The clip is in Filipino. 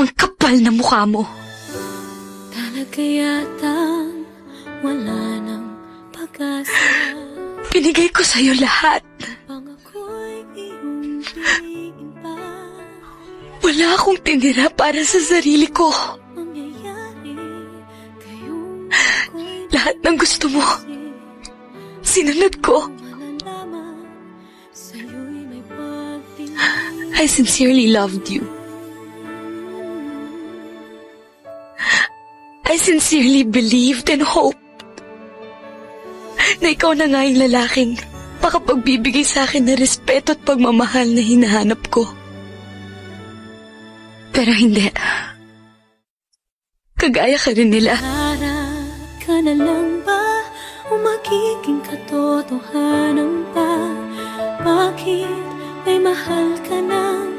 Ang kapal na mukha mo. Talaga yatang wala nang pag-asa. Binigay ko sa'yo lahat. Pangako'y iyong piliin pa. Wala akong tinira para sa sarili ko. Mangyayari kayong ako'y Lahat ng gusto mo, sinunod ko. malalaman. Sa'yo'y may pagtingin. I sincerely loved you. I sincerely believed and hoped na ikaw na nga yung lalaking makapagbibigay sa akin ng respeto at pagmamahal na hinahanap ko. Pero hindi. Kagaya ka rin nila. Harap ka na lang ba o magiging katotohanan pa? Bakit may mahal ka ng